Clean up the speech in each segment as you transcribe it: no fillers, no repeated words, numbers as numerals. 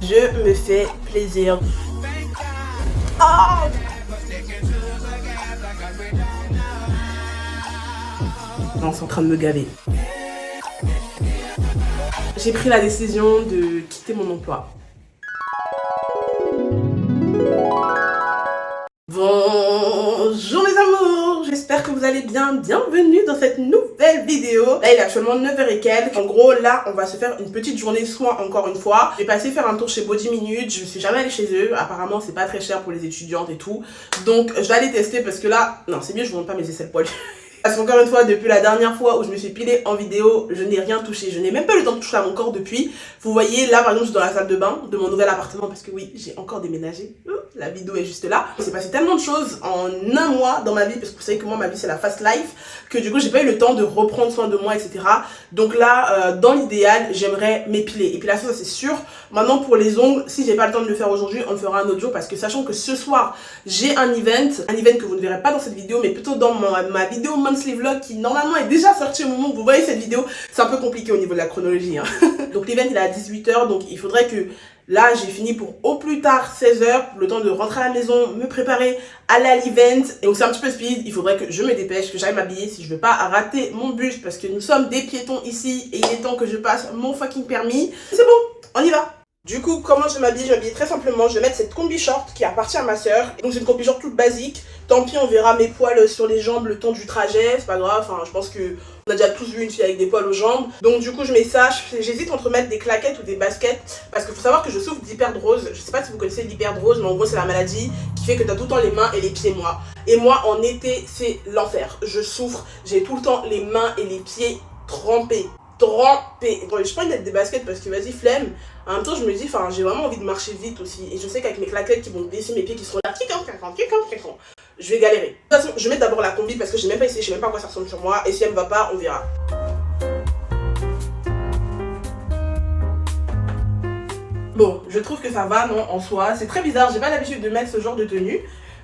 Je me fais plaisir. Oh non, c'est en train de me gaver. J'ai pris la décision de quitter mon emploi. Bonjour les amours, j'espère que vous allez bien. Bienvenue dans cette nouvelle vidéo. Là il est actuellement 9h et quelques. En gros là on va se faire une petite journée de soins encore une fois. J'ai passé faire un tour chez Body Minute. Je suis jamais allée chez eux. Apparemment c'est pas très cher pour les étudiantes et tout. Donc je vais aller tester parce que là, non c'est mieux je vous montre pas mes aisselles poilues. Parce qu'encore une fois, depuis la dernière fois où je me suis pilée en vidéo, je n'ai rien touché. Je n'ai même pas eu le temps de toucher à mon corps depuis. Vous voyez, là par exemple, je suis dans la salle de bain de mon nouvel appartement parce que oui, j'ai encore déménagé. La vidéo est juste là. Il s'est passé tellement de choses en un mois dans ma vie, parce que vous savez que moi, ma vie, c'est la fast life, que du coup, j'ai pas eu le temps de reprendre soin de moi, etc. Donc là, dans l'idéal, j'aimerais m'épiler. Et puis là, ça c'est sûr. Maintenant, pour les ongles, si j'ai pas le temps de le faire aujourd'hui, on le fera un autre jour parce que sachant que ce soir, j'ai un event que vous ne verrez pas dans cette vidéo, mais plutôt dans ma vidéo monthly vlog qui normalement est déjà sortie au moment où vous voyez cette vidéo. C'est un peu compliqué au niveau de la chronologie. Hein. Donc l'event il est à 18h, donc il faudrait que là j'ai fini pour au plus tard 16h, le temps de rentrer à la maison, me préparer, aller à l'event. Et donc c'est un petit peu speed, il faudrait que je me dépêche, que j'aille m'habiller si je veux pas rater mon bus parce que nous sommes des piétons ici et il est temps que je passe mon fucking permis. C'est bon, on y va. Du coup, comment je m'habille? Je m'habille très simplement. Je vais mettre cette combi short qui appartient à ma soeur. Donc c'est une combi short toute basique. Tant pis, on verra mes poils sur les jambes le temps du trajet. C'est pas grave. Enfin, je pense que on a déjà tous vu une fille avec des poils aux jambes. Donc du coup, je mets ça. J'hésite entre mettre des claquettes ou des baskets. Parce qu'il faut savoir que je souffre d'hyperdrose. Je sais pas si vous connaissez l'hyperdrose, mais en gros, c'est la maladie qui fait que t'as tout le temps les mains et les pieds noirs. Et moi, en été, c'est l'enfer. Je souffre. J'ai tout le temps les mains et les pieds trempés. Bon, je prends des baskets parce que vas-y flemme. En même temps je me dis enfin j'ai vraiment envie de marcher vite aussi et je sais qu'avec mes claquettes qui vont baisser mes pieds qui seront là je vais galérer. De toute façon je mets d'abord la combi parce que j'ai même pas essayé, je sais même pas à quoi ça ressemble sur moi et si elle me va pas on verra. Bon je trouve que ça va non en soi, c'est très bizarre, j'ai pas l'habitude de mettre ce genre de tenue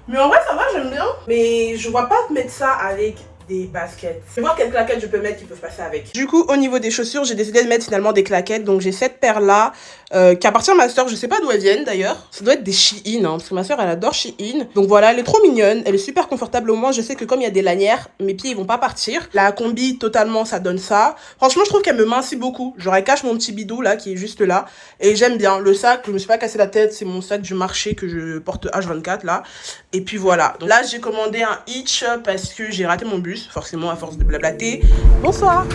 mais en vrai ça va, j'aime bien mais je vois pas mettre ça avec des baskets. Je vais voir quelles claquettes je peux mettre qui peuvent passer avec. Du coup, au niveau des chaussures, j'ai décidé de mettre finalement des claquettes. Donc j'ai cette paire-là qui appartient à ma soeur. Je sais pas d'où elles viennent d'ailleurs. Ça doit être des Shein, hein, parce que ma soeur elle adore Shein. Donc voilà, elle est trop mignonne. Elle est super confortable au moins. Je sais que comme il y a des lanières, mes pieds ils vont pas partir. La combi, totalement, ça donne ça. Franchement, je trouve qu'elle me mincit beaucoup. Genre, elle cache mon petit bidou là qui est juste là. Et j'aime bien. Le sac, je me suis pas cassé la tête. C'est mon sac du marché que je porte H24 là. Et puis voilà. Donc là, j'ai commandé un Hitch parce que j'ai raté mon bus. Forcément, à force de blablater. Bonsoir.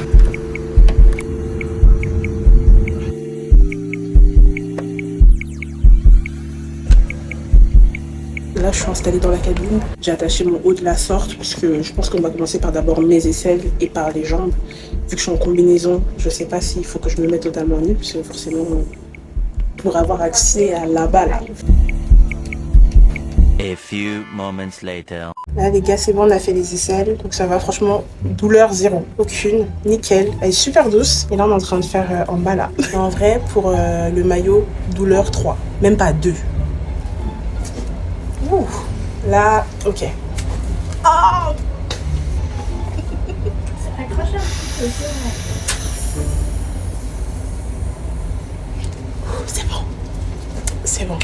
Là, je suis installée dans la cabine. J'ai attaché mon haut de la sorte parce que je pense qu'on va commencer par d'abord mes aisselles et par les jambes. Vu que je suis en combinaison, je sais pas s'il faut que je me mette totalement nue parce que forcément, pour avoir accès à là-bas, là. A few moments later. Là les gars c'est bon, on a fait les aisselles, donc ça va franchement, douleur zéro, aucune, nickel, elle est super douce. Et là on est en train de faire en bas là. Et en vrai pour le maillot, douleur 3, même pas 2. Ouh, là, ok. Oh C'est accroché un petit peu, c'est bon, c'est bon.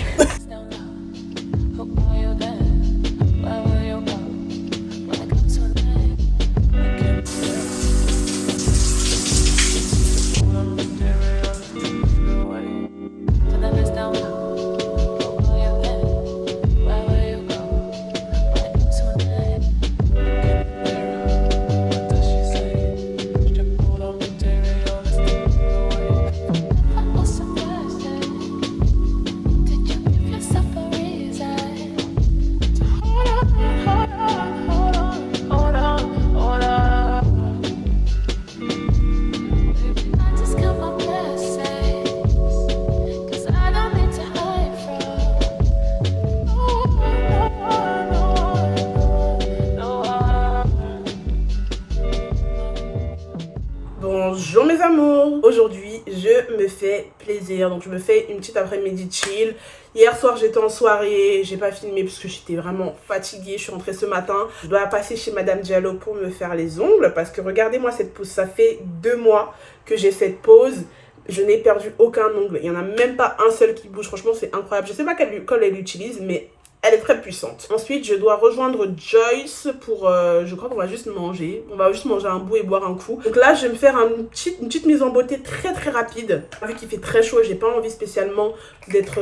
Bonjour mes amours, aujourd'hui je me fais plaisir, donc je me fais une petite après-midi chill. Hier soir j'étais en soirée, j'ai pas filmé parce que j'étais vraiment fatiguée, je suis rentrée ce matin. Je dois passer chez Madame Diallo pour me faire les ongles parce que regardez-moi cette pose, ça fait 2 mois que j'ai cette pose. Je n'ai perdu aucun ongle. Il n'y en a même pas un seul qui bouge. Franchement, c'est incroyable. Je ne sais pas quelle colle elle utilise, mais elle est très puissante. Ensuite, je dois rejoindre Joyce pour... je crois qu'on va juste manger. On va juste manger un bout et boire un coup. Donc là, je vais me faire une petite mise en beauté très rapide. Vu qu'il fait très chaud, j'ai pas envie spécialement d'être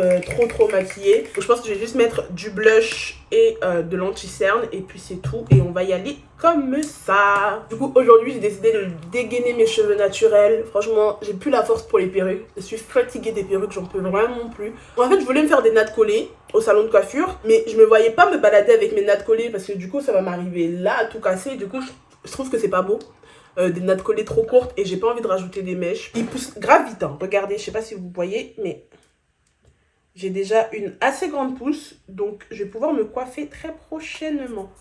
trop maquillée. Donc je pense que je vais juste mettre du blush et de l'anti-cerne. Et puis c'est tout. Et on va y aller comme ça. Du coup, aujourd'hui, j'ai décidé de dégainer mes cheveux naturels. Franchement, j'ai plus la force pour les perruques. Je suis fatiguée des perruques, j'en peux vraiment plus. En fait, je voulais me faire des nattes collées au salon de coiffure, mais je me voyais pas me balader avec mes nattes collées parce que du coup, ça va m'arriver là à tout casser. Du coup, je trouve que c'est pas beau. Des nattes collées trop courtes et j'ai pas envie de rajouter des mèches. Ils poussent grave vite, hein. Regardez, je sais pas si vous voyez, mais j'ai déjà une assez grande pousse, donc je vais pouvoir me coiffer très prochainement.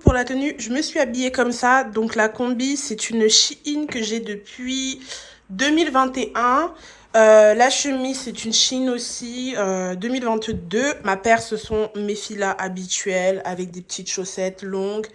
Pour la tenue, je me suis habillée comme ça. Donc la combi, c'est une Shein que j'ai depuis 2021. La chemise, c'est une Shein aussi, 2022. Ma paire, ce sont mes filas habituelles avec des petites chaussettes longues.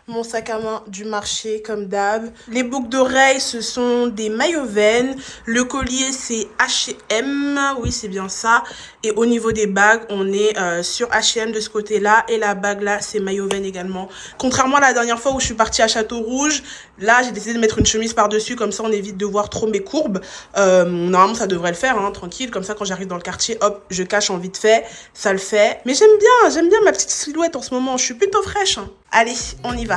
Mon sac à main du marché comme d'hab. Les boucles d'oreilles, ce sont des maillot-veines. Le collier, c'est H&M. Oui, c'est bien ça. Et au niveau des bagues, on est sur H&M de ce côté-là. Et la bague là, c'est maillot-veine également. Contrairement à la dernière fois où je suis partie à Château-Rouge, là, j'ai décidé de mettre une chemise par-dessus. Comme ça, on évite de voir trop mes courbes. Normalement, ça devrait le faire, hein, tranquille. Comme ça, quand j'arrive dans le quartier, hop, je cache en vite fait. Ça le fait. Mais j'aime bien ma petite silhouette en ce moment. Je suis plutôt fraîche, hein. Allez, on y va.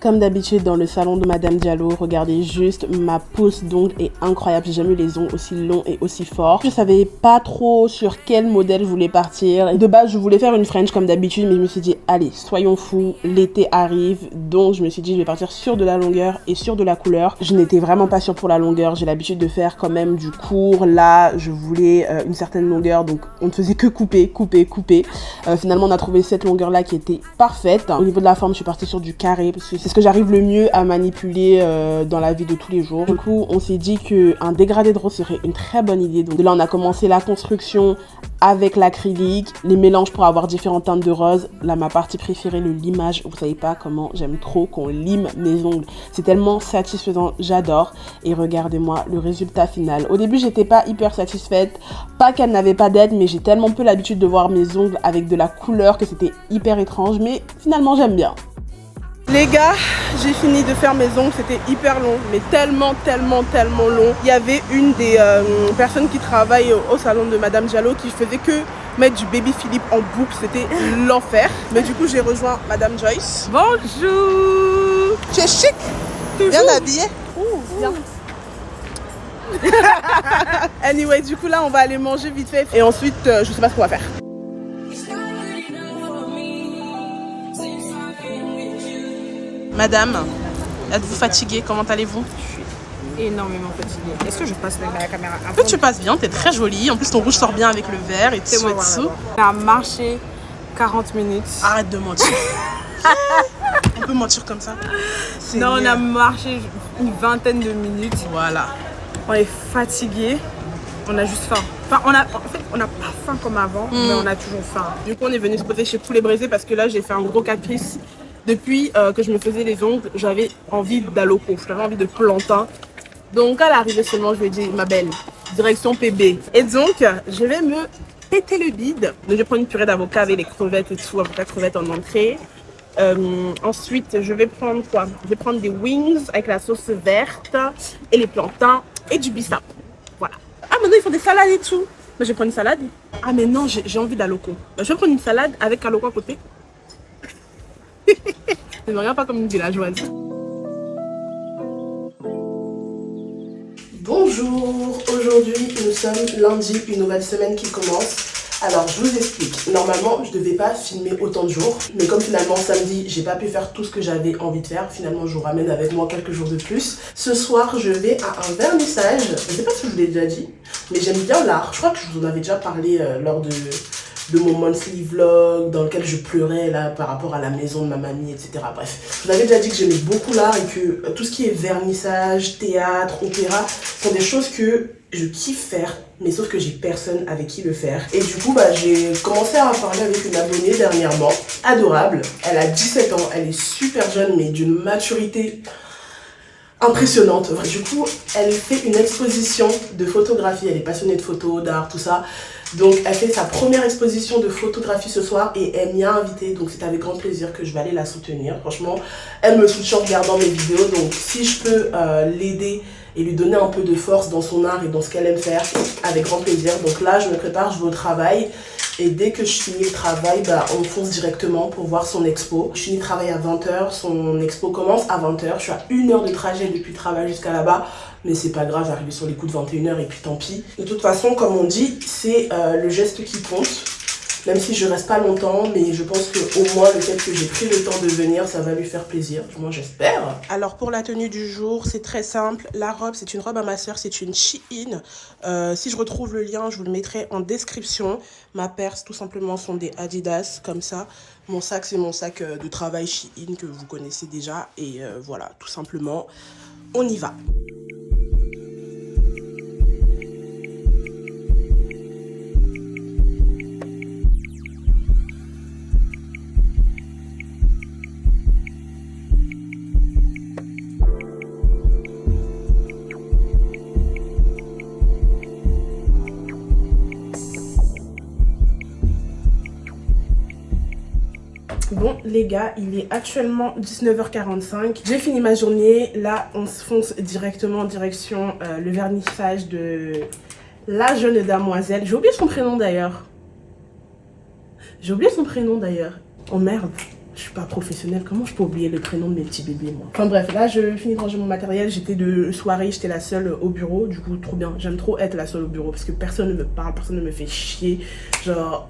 Comme d'habitude dans le salon de Madame Diallo, regardez juste ma pousse d'ongles est incroyable. J'ai jamais eu les ongles aussi longs et aussi forts. Je savais pas trop sur quel modèle je voulais partir. De base, je voulais faire une French comme d'habitude, mais je me suis dit, allez, soyons fous, l'été arrive. Donc, je me suis dit, je vais partir sur de la longueur et sur de la couleur. Je n'étais vraiment pas sûre pour la longueur. J'ai l'habitude de faire quand même du court. Là, je voulais une certaine longueur, donc on ne faisait que couper. Finalement, on a trouvé cette longueur-là qui était parfaite. Au niveau de la forme, je suis partie sur du carré parce que c'est ce que j'arrive le mieux à manipuler dans la vie de tous les jours. Du coup, on s'est dit qu'un dégradé de rose serait une très bonne idée. Donc de là, on a commencé la construction avec l'acrylique, les mélanges pour avoir différentes teintes de rose. Là, ma partie préférée, le limage. Vous savez pas comment j'aime trop qu'on lime mes ongles. C'est tellement satisfaisant, j'adore. Et regardez-moi le résultat final. Au début, j'étais pas hyper satisfaite. Pas qu'elle n'avait pas d'aide, mais j'ai tellement peu l'habitude de voir mes ongles avec de la couleur que c'était hyper étrange. Mais finalement, j'aime bien. Les gars, j'ai fini de faire mes ongles, c'était hyper long, mais tellement long. Il y avait une des personnes qui travaillent au salon de Madame Diallo qui faisait que mettre du Baby Philippe en boucle, c'était l'enfer. Mais du coup, j'ai rejoint Madame Joyce. Bonjour. Tu es chic, Toujours. Bien habillée. Bien. Anyway, du coup là, on va aller manger vite fait. Et ensuite, je sais pas ce qu'on va faire. Madame, êtes-vous fatiguée? Comment allez-vous? Je suis énormément fatiguée. Est-ce que je passe avec la caméra? En fait, tu passes bien, t'es très jolie. En plus, ton rouge sort bien avec le vert et tout. On a marché 40 minutes. Arrête de mentir. On peut mentir comme ça? Non, on a marché une vingtaine de minutes. Voilà. On est fatigué. On a juste faim. Enfin, en fait, on n'a pas faim comme avant, mais on a toujours faim. Du coup, on est venu se poser chez Poulet Braisé parce que là, j'ai fait un gros caprice. Depuis que je me faisais les ongles, j'avais envie d'aloco, j'avais envie de plantain. Donc à l'arrivée seulement, je lui ai dit, ma belle, direction PB. Et donc, je vais me péter le bide. Donc je vais prendre une purée d'avocat avec les crevettes et tout, avocat crevettes en entrée. Ensuite, je vais prendre quoi? Je vais prendre des wings avec la sauce verte et les plantains et du bissap. Voilà. Ah, maintenant ils font des salades et tout. Mais je vais prendre une salade. Ah, mais non, j'ai envie d'aloco. Je vais prendre une salade avec aloco à côté. Je ne regarde pas comme une villageoise. Bonjour, aujourd'hui nous sommes lundi, une nouvelle semaine qui commence. Alors je vous explique, normalement je devais pas filmer autant de jours, mais comme finalement samedi j'ai pas pu faire tout ce que j'avais envie de faire, finalement je vous ramène avec moi quelques jours de plus. Ce soir je vais à un vernissage, je sais pas si je vous l'ai déjà dit, mais j'aime bien l'art, je crois que je vous en avais déjà parlé lors de de mon monthly vlog dans lequel je pleurais là par rapport à la maison de ma mamie, etc. Bref, je vous avais déjà dit que j'aimais beaucoup l'art et que tout ce qui est vernissage, théâtre, opéra sont des choses que je kiffe faire, mais sauf que j'ai personne avec qui le faire. Et du coup, j'ai commencé à parler avec une abonnée dernièrement, adorable. Elle a 17 ans, elle est super jeune, mais d'une maturité impressionnante. Du coup, elle fait une exposition de photographie. Elle est passionnée de photos, d'art, tout ça. Donc, elle fait sa première exposition de photographie ce soir et elle m'y a invitée. Donc, c'est avec grand plaisir que je vais aller la soutenir. Franchement, elle me soutient en regardant mes vidéos. Donc, si je peux l'aider et lui donner un peu de force dans son art et dans ce qu'elle aime faire, avec grand plaisir. Donc là, je me prépare, je vais au travail. Et dès que je finis le travail, on fonce directement pour voir son expo. Je finis le travail à 20h, son expo commence à 20h. Je suis à 1 heure de trajet depuis le travail jusqu'à là-bas. Mais c'est pas grave, j'arrive sur les coups de 21h et puis tant pis. De toute façon, comme on dit, c'est le geste qui compte. Même si je reste pas longtemps, mais je pense qu'au moins le fait que j'ai pris le temps de venir, ça va lui faire plaisir. Moi, j'espère. Alors pour la tenue du jour, c'est très simple. La robe, c'est une robe à ma soeur, c'est une Shein. Si je retrouve le lien, je vous le mettrai en description. Ma perce, tout simplement, sont des Adidas, comme ça. Mon sac, c'est mon sac de travail Shein que vous connaissez déjà. Et voilà, tout simplement, on y va. Bon les gars, il est actuellement 19h45. J'ai fini ma journée. Là, on se fonce directement en direction le vernissage de la jeune damoiselle. J'ai oublié son prénom d'ailleurs. Oh merde, je suis pas professionnelle. Comment je peux oublier le prénom de mes petits bébés, moi? Enfin bref, là, je finis de ranger mon matériel. J'étais de soirée, j'étais la seule au bureau. Du coup, trop bien. J'aime trop être la seule au bureau parce que personne ne me parle, personne ne me fait chier. Genre...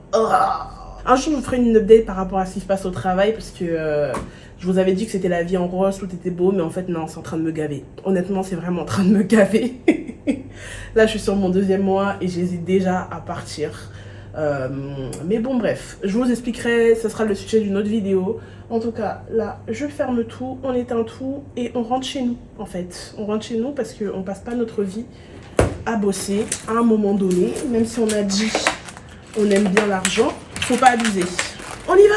Un jour, je vous ferai une update par rapport à ce qui se passe au travail parce que je vous avais dit que c'était la vie en rose, tout était beau, mais en fait, non, c'est en train de me gaver. Honnêtement, c'est vraiment en train de me gaver. Là, je suis sur mon 2e mois et j'hésite déjà à partir. Mais bon, bref, je vous expliquerai, ce sera le sujet d'une autre vidéo. En tout cas, là, je ferme tout, on éteint tout et on rentre chez nous, en fait. On rentre chez nous parce qu'on passe pas notre vie à bosser à un moment donné, même si on a dit on aime bien l'argent. Faut pas abuser. On y va.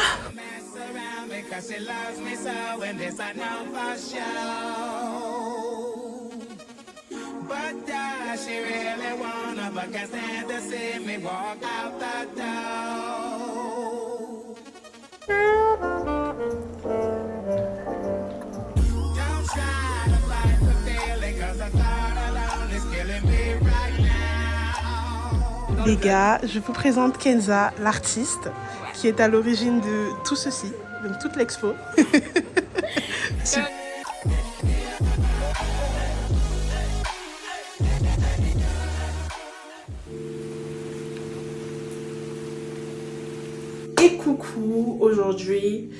Les gars, je vous présente Kenza, l'artiste, qui est à l'origine de tout ceci, donc toute l'expo. Et coucou, aujourd'hui,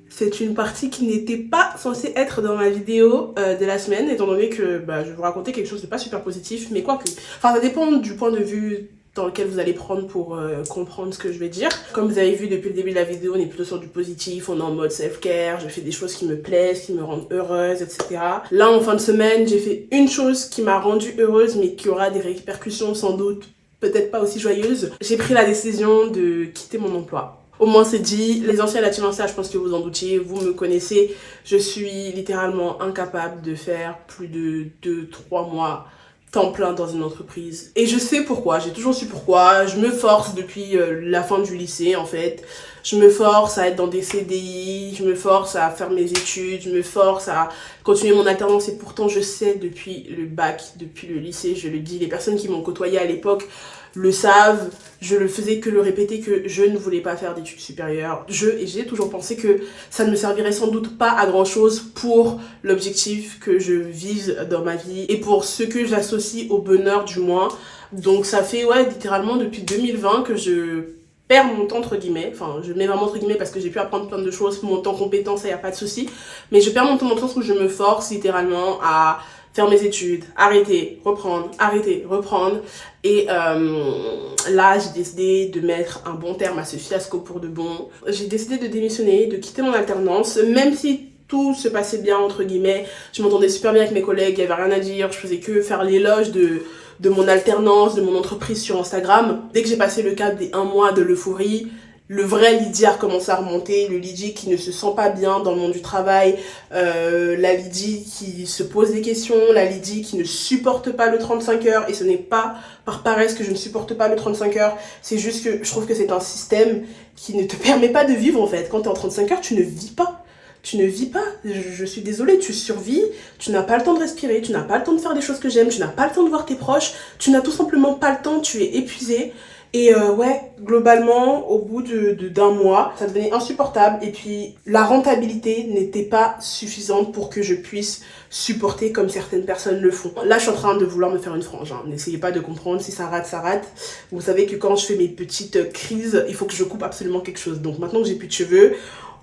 c'est une partie qui n'était pas censée être dans ma vidéo de la semaine, étant donné que je vais vous raconter quelque chose de pas super positif, mais quoique. Enfin, ça dépend du point de vue dans lequel vous allez prendre pour comprendre ce que je vais dire. Comme vous avez vu depuis le début de la vidéo, on est plutôt sur du positif, on est en mode self-care, je fais des choses qui me plaisent, qui me rendent heureuse, etc. Là, en fin de semaine, j'ai fait une chose qui m'a rendue heureuse, mais qui aura des répercussions sans doute peut-être pas aussi joyeuses. J'ai pris la décision de quitter mon emploi. Au moins c'est dit, les anciens Latinensa, je pense que vous en doutiez, vous me connaissez, je suis littéralement incapable de faire plus de 2-3 mois temps plein dans une entreprise. Et je sais pourquoi, j'ai toujours su pourquoi. Je me force depuis la fin du lycée en fait. Je me force à être dans des CDI, je me force à faire mes études, je me force à continuer mon alternance et pourtant je sais depuis le bac, depuis le lycée, je le dis, les personnes qui m'ont côtoyée à l'époque le savent, je le faisais que le répéter que je ne voulais pas faire d'études supérieures. Et j'ai toujours pensé que ça ne me servirait sans doute pas à grand chose pour l'objectif que je vise dans ma vie et pour ce que j'associe au bonheur du moins. Donc ça fait littéralement depuis 2020 que je perds mon temps entre guillemets, enfin je mets vraiment entre guillemets parce que j'ai pu apprendre plein de choses, mon temps compétent, ça y a pas de souci, mais je perds mon temps dans le sens où je me force littéralement à faire mes études, arrêter, reprendre, arrêter, reprendre. Et là, j'ai décidé de mettre un bon terme à ce fiasco pour de bon. J'ai décidé de démissionner, de quitter mon alternance, même si tout se passait bien, entre guillemets. Je m'entendais super bien avec mes collègues, il n'y avait rien à dire, je faisais que faire l'éloge de mon alternance, de mon entreprise sur Instagram. Dès que j'ai passé le cap des 1 mois de l'euphorie, le vrai Lydie a recommencé à remonter, le Lydie qui ne se sent pas bien dans le monde du travail, la Lydie qui se pose des questions, la Lydie qui ne supporte pas le 35 heures, et ce n'est pas par paresse que je ne supporte pas le 35 heures, c'est juste que je trouve que c'est un système qui ne te permet pas de vivre en fait. Quand tu es en 35 heures, tu ne vis pas. Tu ne vis pas, je suis désolée, tu survis, tu n'as pas le temps de respirer, tu n'as pas le temps de faire des choses que j'aime, tu n'as pas le temps de voir tes proches, tu n'as tout simplement pas le temps, tu es épuisé. Et ouais, globalement, au bout d'un mois, ça devenait insupportable. Et puis, la rentabilité n'était pas suffisante pour que je puisse supporter comme certaines personnes le font. Là, je suis en train de vouloir me faire une frange. Hein. N'essayez pas de comprendre, si ça rate, ça rate. Vous savez que quand je fais mes petites crises, il faut que je coupe absolument quelque chose. Donc maintenant que j'ai plus de cheveux,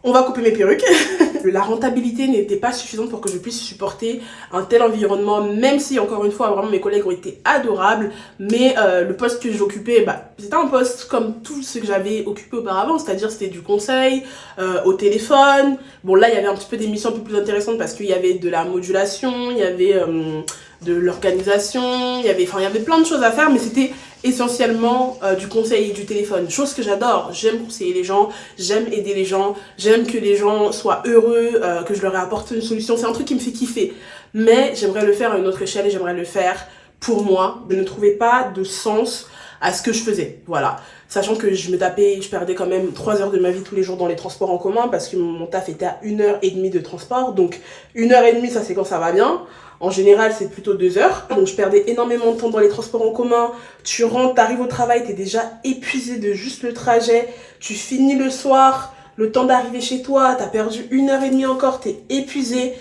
on va couper mes perruques. La rentabilité n'était pas suffisante pour que je puisse supporter un tel environnement, même si, encore une fois, vraiment mes collègues ont été adorables, mais le poste que j'occupais, c'était un poste comme tout ce que j'avais occupé auparavant, c'est-à-dire c'était du conseil, au téléphone. Bon, là, il y avait un petit peu des missions un peu plus intéressantes parce qu'il y avait de la modulation, il y avait de l'organisation, il y avait plein de choses à faire, mais c'était essentiellement du conseil et du téléphone, chose que j'adore. J'aime conseiller les gens, j'aime aider les gens, j'aime que les gens soient heureux, que je leur apporte une solution, c'est un truc qui me fait kiffer. Mais j'aimerais le faire à une autre échelle et j'aimerais le faire pour moi. Je ne trouvais pas de sens à ce que je faisais, voilà. Sachant que je perdais quand même 3 heures de ma vie tous les jours dans les transports en commun parce que mon taf était à 1h30 de transport, donc 1h30 ça c'est quand ça va bien. En général, c'est plutôt 2 heures. Donc, je perdais énormément de temps dans les transports en commun. Tu rentres, t'arrives au travail, t'es déjà épuisé de juste le trajet. Tu finis le soir, le temps d'arriver chez toi, t'as perdu 1h30 encore, t'es épuisé.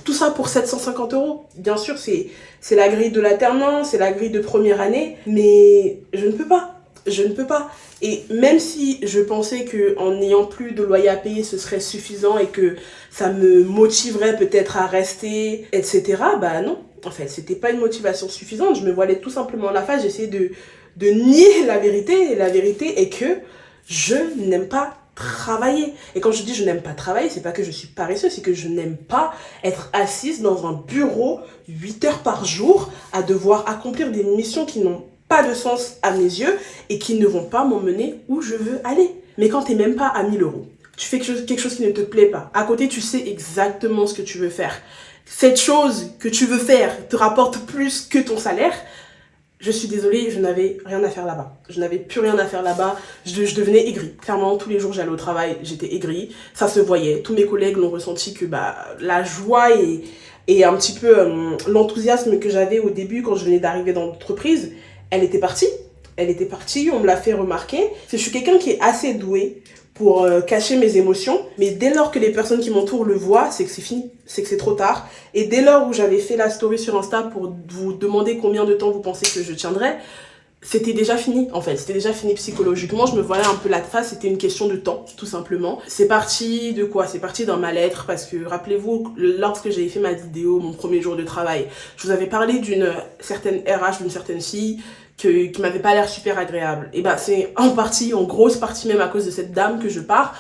Tout ça pour 750 €. Bien sûr, c'est la grille de l'alternance, c'est la grille de première année. Mais je ne peux pas. Je ne peux pas. Et même si je pensais qu'en n'ayant plus de loyer à payer, ce serait suffisant et que ça me motiverait peut-être à rester, etc. Non. En fait, c'était pas une motivation suffisante. Je me voilais tout simplement la face. J'essayais de nier la vérité. Et la vérité est que je n'aime pas travailler. Et quand je dis je n'aime pas travailler, c'est pas que je suis paresseuse, c'est que je n'aime pas être assise dans un bureau 8 heures par jour à devoir accomplir des missions qui n'ont pas de sens à mes yeux et qui ne vont pas m'emmener où je veux aller. Mais quand t'es même pas à 1 000 €, tu fais quelque chose qui ne te plaît pas. À côté, tu sais exactement ce que tu veux faire. Cette chose que tu veux faire te rapporte plus que ton salaire. Je suis désolée, je n'avais rien à faire là-bas. Je n'avais plus rien à faire là-bas. Je devenais aigrie. Clairement, tous les jours j'allais au travail, j'étais aigrie. Ça se voyait. Tous mes collègues l'ont ressenti que la joie et un petit peu l'enthousiasme que j'avais au début quand je venais d'arriver dans l'entreprise, elle était partie, on me l'a fait remarquer. Je suis quelqu'un qui est assez doué pour cacher mes émotions, mais dès lors que les personnes qui m'entourent le voient, c'est que c'est fini, c'est que c'est trop tard. Et dès lors où j'avais fait la story sur Insta pour vous demander combien de temps vous pensez que je tiendrais, c'était déjà fini en fait, c'était déjà fini psychologiquement, je me voyais un peu la face, c'était une question de temps tout simplement. C'est parti de quoi? C'est parti dans ma lettre parce que rappelez-vous, lorsque j'avais fait ma vidéo, mon premier jour de travail, je vous avais parlé d'une certaine RH, d'une certaine fille qui m'avait pas l'air super agréable. Et c'est en grosse partie même à cause de cette dame que je pars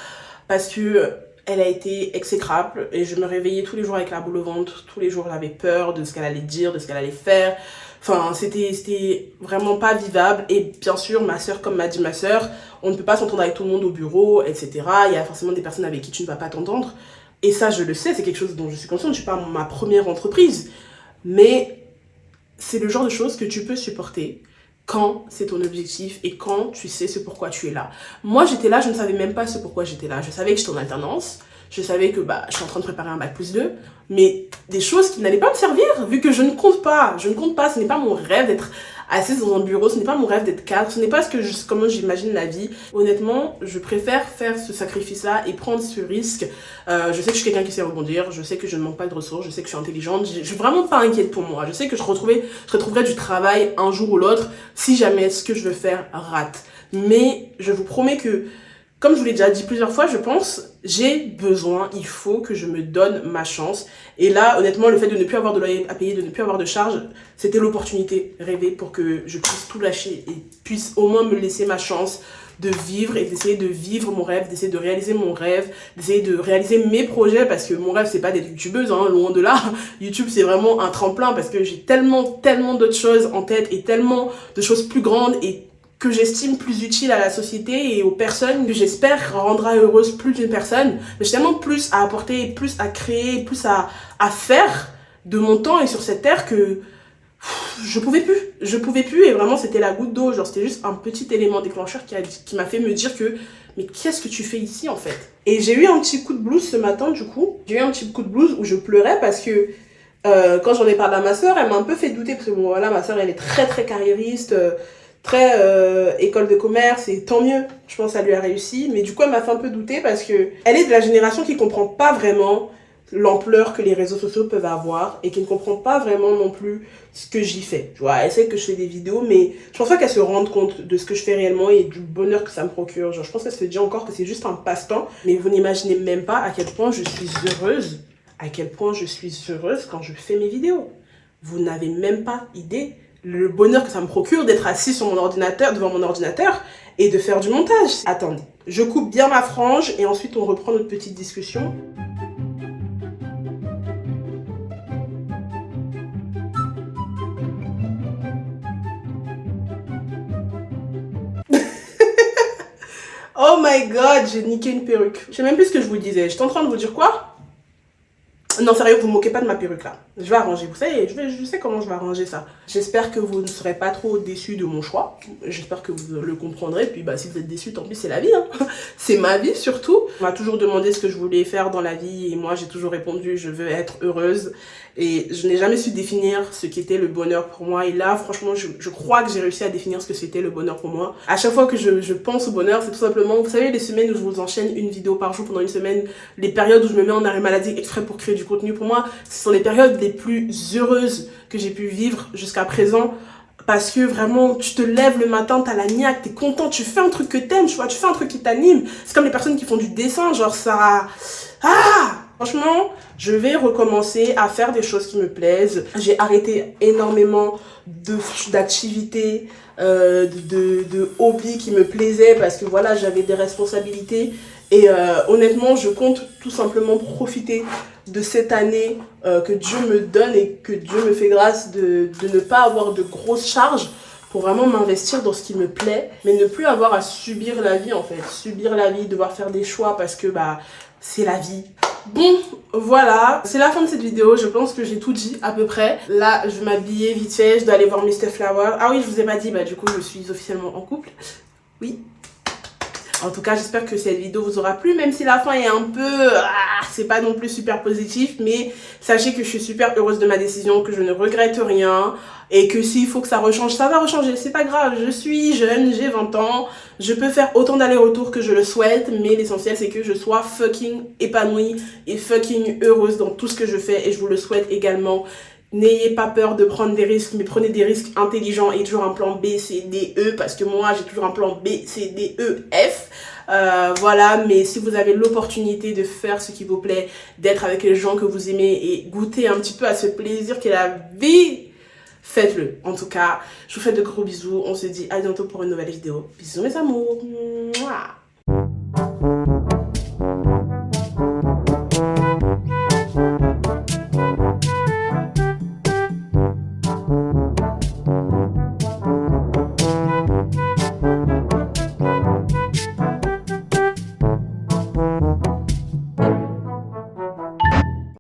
parce que elle a été exécrable et je me réveillais tous les jours avec la boule au ventre, tous les jours j'avais peur de ce qu'elle allait dire, de ce qu'elle allait faire. Enfin, c'était vraiment pas vivable. Et bien sûr, ma soeur, comme m'a dit ma soeur, on ne peut pas s'entendre avec tout le monde au bureau, etc. Il y a forcément des personnes avec qui tu ne vas pas t'entendre. Et ça, je le sais, c'est quelque chose dont je suis consciente. Je suis pas ma première entreprise. Mais c'est le genre de choses que tu peux supporter quand c'est ton objectif et quand tu sais ce pourquoi tu es là. Moi, j'étais là, je ne savais même pas ce pourquoi j'étais là. Je savais que j'étais en alternance. Je savais que je suis en train de préparer un bac+2, mais des choses qui n'allaient pas me servir, vu que je ne compte pas, ce n'est pas mon rêve d'être assise dans un bureau, ce n'est pas mon rêve d'être cadre, ce n'est pas comment j'imagine la vie. Honnêtement, je préfère faire ce sacrifice-là et prendre ce risque. Je sais que je suis quelqu'un qui sait rebondir, je sais que je ne manque pas de ressources, je sais que je suis intelligente, je suis vraiment pas inquiète pour moi. Je sais que je retrouverai du travail un jour ou l'autre si jamais ce que je veux faire rate. Mais je vous promets que Comme je vous l'ai déjà dit plusieurs fois, je pense, j'ai besoin, il faut que je me donne ma chance. Et là, honnêtement, le fait de ne plus avoir de loyer à payer, de ne plus avoir de charges, c'était l'opportunité rêvée pour que je puisse tout lâcher et puisse au moins me laisser ma chance de vivre et d'essayer de vivre mon rêve, d'essayer de réaliser mon rêve, d'essayer de réaliser mes projets, parce que mon rêve, c'est pas d'être youtubeuse, hein, loin de là. YouTube, c'est vraiment un tremplin parce que j'ai tellement d'autres choses en tête et tellement de choses plus grandes et que j'estime plus utile à la société et aux personnes que j'espère rendra heureuse plus d'une personne. Mais j'ai tellement plus à apporter, plus à créer, plus à faire de mon temps et sur cette terre que je pouvais plus et vraiment c'était la goutte d'eau, genre c'était juste un petit élément déclencheur qui m'a fait me dire que mais qu'est-ce que tu fais ici en fait? Et j'ai eu un petit coup de blues ce matin du coup, j'ai eu un petit coup de blues où je pleurais parce que quand j'en ai parlé à ma soeur, elle m'a un peu fait douter parce que bon voilà, ma soeur elle est très carriériste, très école de commerce et tant mieux, je pense que ça lui a réussi, mais du coup elle m'a fait un peu douter parce que elle est de la génération qui comprend pas vraiment l'ampleur que les réseaux sociaux peuvent avoir et qui ne comprend pas vraiment non plus ce que j'y fais. Tu vois, elle sait que je fais des vidéos, mais je pense pas qu'elle se rende compte de ce que je fais réellement et du bonheur que ça me procure. Genre, je pense qu'elle se dit encore que c'est juste un passe-temps, mais vous n'imaginez même pas à quel point je suis heureuse, quand je fais mes vidéos. Vous n'avez même pas idée le bonheur que ça me procure d'être assis sur mon ordinateur, devant mon ordinateur et de faire du montage. Attendez, je coupe bien ma frange et ensuite on reprend notre petite discussion. Oh my god, j'ai niqué une perruque. Je sais même plus ce que je vous disais. J'étais en train de vous dire quoi? Non, sérieux, vous moquez pas de ma perruque là. Je vais arranger, vous savez, je sais comment je vais arranger ça. J'espère que vous ne serez pas trop déçus de mon choix. J'espère que vous le comprendrez. Puis bah si vous êtes déçus, tant pis, c'est la vie. Hein. C'est ma vie surtout. On m'a toujours demandé ce que je voulais faire dans la vie et moi j'ai toujours répondu je veux être heureuse. Et je n'ai jamais su définir ce qu'était le bonheur pour moi. Et là, franchement, je crois que j'ai réussi à définir ce que c'était le bonheur pour moi. À chaque fois que je pense au bonheur, c'est tout simplement, vous savez, les semaines où je vous enchaîne une vidéo par jour pendant une semaine, les périodes où je me mets en arrêt maladie exprès pour créer du contenu, pour moi, ce sont les périodes les plus heureuses que j'ai pu vivre jusqu'à présent. Parce que vraiment, tu te lèves le matin, t'as la niaque, t'es content, tu fais un truc que t'aimes, tu vois, tu fais un truc qui t'anime. C'est comme les personnes qui font du dessin, genre ça... Ah! Franchement, je vais recommencer à faire des choses qui me plaisent. J'ai arrêté énormément d'activités, de hobbies qui me plaisaient parce que voilà, j'avais des responsabilités. Et honnêtement, je compte tout simplement profiter de cette année que Dieu me donne et que Dieu me fait grâce de ne pas avoir de grosses charges pour vraiment m'investir dans ce qui me plaît, mais ne plus avoir à subir la vie en fait. Subir la vie, devoir faire des choix parce que bah c'est la vie. Bon, voilà, c'est la fin de cette vidéo, je pense que j'ai tout dit à peu près. Là, je vais m'habiller vite fait, je dois aller voir Mr. Flower. Ah oui, je vous ai pas dit, bah du coup, je suis officiellement en couple. Oui. En tout cas, j'espère que cette vidéo vous aura plu, même si la fin est un peu... c'est pas non plus super positif, mais sachez que je suis super heureuse de ma décision, que je ne regrette rien, et que s'il faut que ça rechange, ça va rechanger, c'est pas grave, je suis jeune, j'ai 20 ans, je peux faire autant d'allers-retours que je le souhaite, mais l'essentiel c'est que je sois fucking épanouie et fucking heureuse dans tout ce que je fais, et je vous le souhaite également. N'ayez pas peur de prendre des risques, mais prenez des risques intelligents et toujours un plan B, C, D, E, parce que moi j'ai toujours un plan B, C, D, E, F. Voilà, mais si vous avez l'opportunité de faire ce qui vous plaît, d'être avec les gens que vous aimez et goûter un petit peu à ce plaisir qu'est la vie, faites-le. En tout cas, je vous fais de gros bisous. On se dit à bientôt pour une nouvelle vidéo. Bisous mes amours. Mouah.